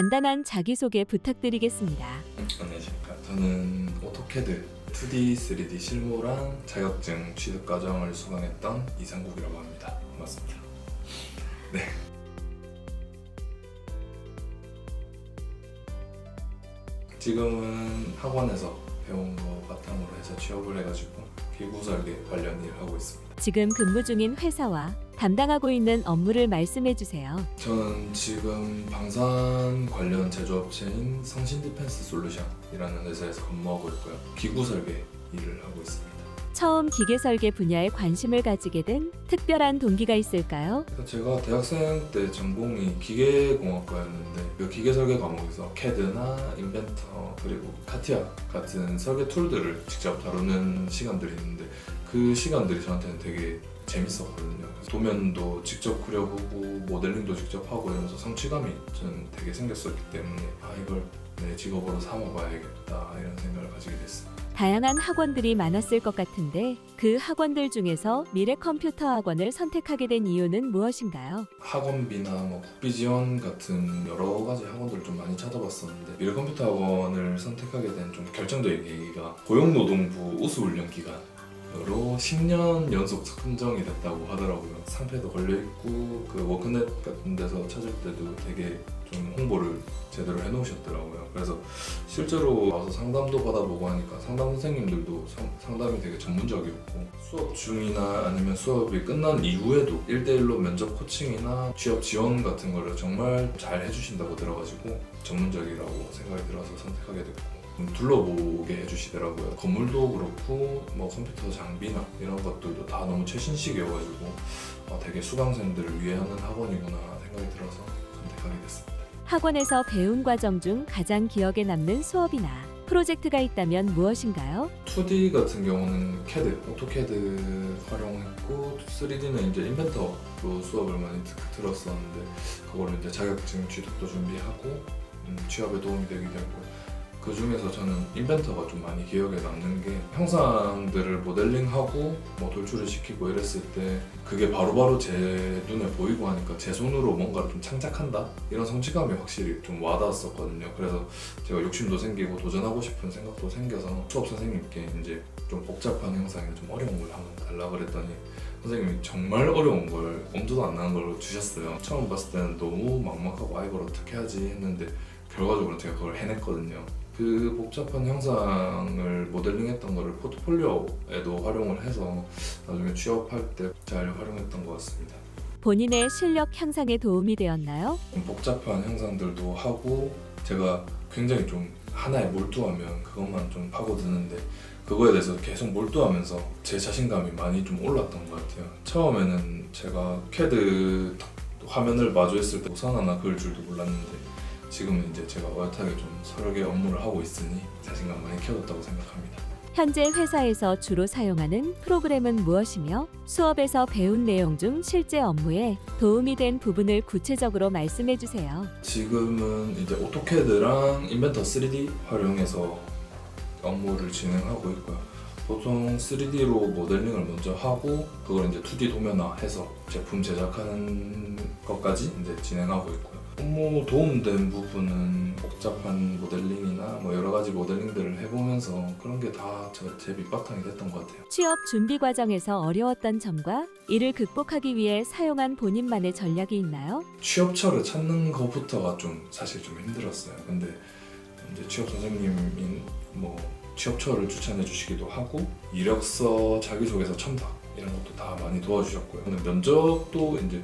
간단한 자기소개 부탁드리겠습니다. 안녕하십니까. 저는 오토캐드 2D, 3D 실무랑 자격증 취득 과정을 수강했던 이상국이라고 합니다. 반갑습니다. 네. 지금은 학원에서 배운 거 바탕으로 해서 취업을 해가지고 기구 설계 관련 일을 하고 있습니다. 지금 근무 중인 회사와 담당하고 있는 업무를 말씀해 주세요. 저는 지금 방산 관련 제조업체인 성신 디펜스 솔루션이라는 회사에서 근무하고 있고요. 기구 설계 일을 하고 있습니다. 처음 기계 설계 분야에 관심을 가지게 된 특별한 동기가 있을까요? 제가 대학생 때 전공이 기계공학과였는데 그 기계 설계 과목에서 CAD나 인벤터 그리고 카티아 같은 설계 툴들을 직접 다루는 시간들이 있는데 그 시간들이 저한테는 되게 재밌었거든요. 그래서 도면도 직접 그려보고 모델링도 직접 하고 이러면서 성취감이 저는 되게 생겼었기 때문에 이걸 내 직업으로 삼아봐야겠다 이런 생각을 가지게 됐습니다. 다양한 학원들이 많았을 것 같은데 그 학원들 중에서 미래 컴퓨터 학원을 선택하게 된 이유는 무엇인가요? 학원비나 국비 지원 같은 여러 가지 학원들을 좀 많이 찾아봤었는데 미래 컴퓨터 학원을 선택하게 된 좀 결정적인 계기가 고용노동부 우수훈련 기간으로 10년 연속 선정이 됐다고 하더라고요. 상패도 걸려있고 그 워크넷 같은 데서 찾을 때도 되게 좀 홍보를 제대로 해놓으셨더라고요. 그래서 실제로 와서 상담도 받아보고 하니까 상담 선생님들도 상담이 되게 전문적이었고 수업 중이나 아니면 수업이 끝난 이후에도 1대1로 면접 코칭이나 취업 지원 같은 거를 정말 잘 해주신다고 들어가지고 전문적이라고 생각이 들어서 선택하게 됐고 둘러보게 해주시더라고요. 건물도 그렇고 컴퓨터 장비나 이런 것들도 다 너무 최신식이어가지고 되게 수강생들을 위해 하는 학원이구나 생각이 들어서 선택하게 됐습니다. 학원에서 배운 과정 중 가장 기억에 남는 수업이나 프로젝트가 있다면 무엇인가요? 2D 같은 경우는 CAD, 오토캐드 활용했고 3D는 이제 인벤터로 수업을 많이 들었었는데 그거를 이제 자격증 취득도 준비하고 취업에 도움이 되기도 했고 그 중에서 저는 인벤터가 좀 많이 기억에 남는 게 형상들을 모델링하고 돌출을 시키고 이랬을 때 그게 바로바로 제 눈에 보이고 하니까 제 손으로 뭔가를 좀 창작한다? 이런 성취감이 확실히 좀 와닿았었거든요. 그래서 제가 욕심도 생기고 도전하고 싶은 생각도 생겨서 수업 선생님께 이제 좀 복잡한 형상이나 좀 어려운 걸 한번 달라 그랬더니 선생님이 정말 어려운 걸 엄두도 안 나는 걸 주셨어요. 처음 봤을 때는 너무 막막하고 이걸 어떻게 하지 했는데 결과적으로 제가 그걸 해냈거든요. 그 복잡한 형상을 모델링했던 거를 포트폴리오에도 활용을 해서 나중에 취업할 때 잘 활용했던 것 같습니다. 본인의 실력 향상에 도움이 되었나요? 좀 복잡한 형상들도 하고 제가 굉장히 좀 하나에 몰두하면 그것만 좀 파고드는데 그거에 대해서 계속 몰두하면서 제 자신감이 많이 좀 올랐던 것 같아요. 처음에는 제가 CAD 화면을 마주했을 때 우산 하나 그을 줄도 몰랐는데 지금은 이제 제가 어엿하게 좀 설계 업무를 하고 있으니 자신감 많이 키워졌다고 생각합니다. 현재 회사에서 주로 사용하는 프로그램은 무엇이며 수업에서 배운 내용 중 실제 업무에 도움이 된 부분을 구체적으로 말씀해 주세요. 지금은 이제 오토캐드랑 인벤터 3D 활용해서 업무를 진행하고 있고요. 보통 3D로 모델링을 먼저 하고 그걸 이제 2D 도면화해서 제품 제작하는 것까지 이제 진행하고 있고요. 업무 도움된 부분은 복잡한 모델링이나 여러 가지 모델링들을 해보면서 그런 게 다 제 밑바탕이 됐던 것 같아요. 취업 준비 과정에서 어려웠던 점과 이를 극복하기 위해 사용한 본인만의 전략이 있나요? 취업처를 찾는 것부터가 좀 사실 좀 힘들었어요. 근데 이제 취업 선생님인 취업처를 추천해 주시기도 하고 이력서, 자기소개서 첨삭 이런 것도 다 많이 도와주셨고요. 면접도 이제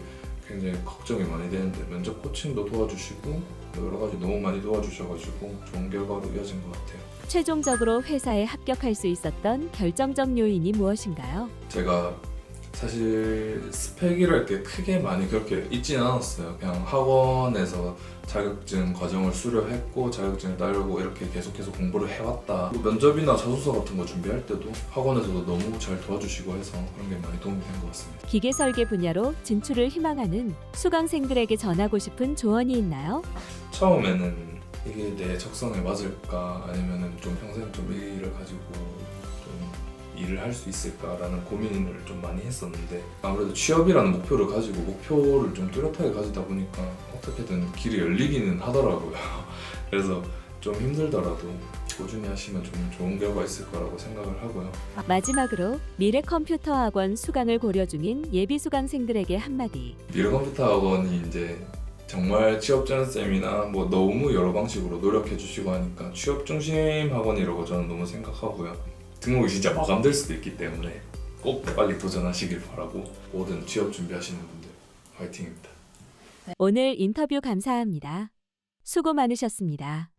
굉장히 걱정이 많이 되는데 면접 코칭도 도와주시고 여러 가지 너무 많이 도와주셔가지고 좋은 결과로 이어진 것 같아요. 최종적으로 회사에 합격할 수 있었던 결정적 요인이 무엇인가요? 제가 사실 스펙이랄 게 크게 많이 그렇게 있지는 않았어요. 그냥 학원에서 자격증 과정을 수료했고 자격증을 따려고 이렇게 계속해서 공부를 해왔다. 면접이나 자소서 같은 거 준비할 때도 학원에서도 너무 잘 도와주시고 해서 그런 게 많이 도움이 된 것 같습니다. 기계 설계 분야로 진출을 희망하는 수강생들에게 전하고 싶은 조언이 있나요? 처음에는 이게 내 적성에 맞을까 아니면은 좀 평생 좀 이 일을 가지고 좀 일을 할 수 있을까라는 고민을 좀 많이 했었는데 아무래도 취업이라는 목표를 가지고 목표를 좀 뚜렷하게 가지다 보니까 어떻게든 길이 열리기는 하더라고요. 그래서 좀 힘들더라도 꾸준히 하시면 좀 좋은 결과 있을 거라고 생각을 하고요. 마지막으로 미래컴퓨터학원 수강을 고려 중인 예비 수강생들에게 한마디. 미래컴퓨터학원이 이제 정말 취업 전쌤이나 뭐 너무 여러 방식으로 노력해 주시고 하니까 취업 중심 학원이라고 저는 너무 생각하고요. 등록이 진짜 마감될 수도 있기 때문에 꼭 빨리 도전하시길 바라고 모든 취업 준비하시는 분들 화이팅입니다. 오늘 인터뷰 감사합니다. 수고 많으셨습니다.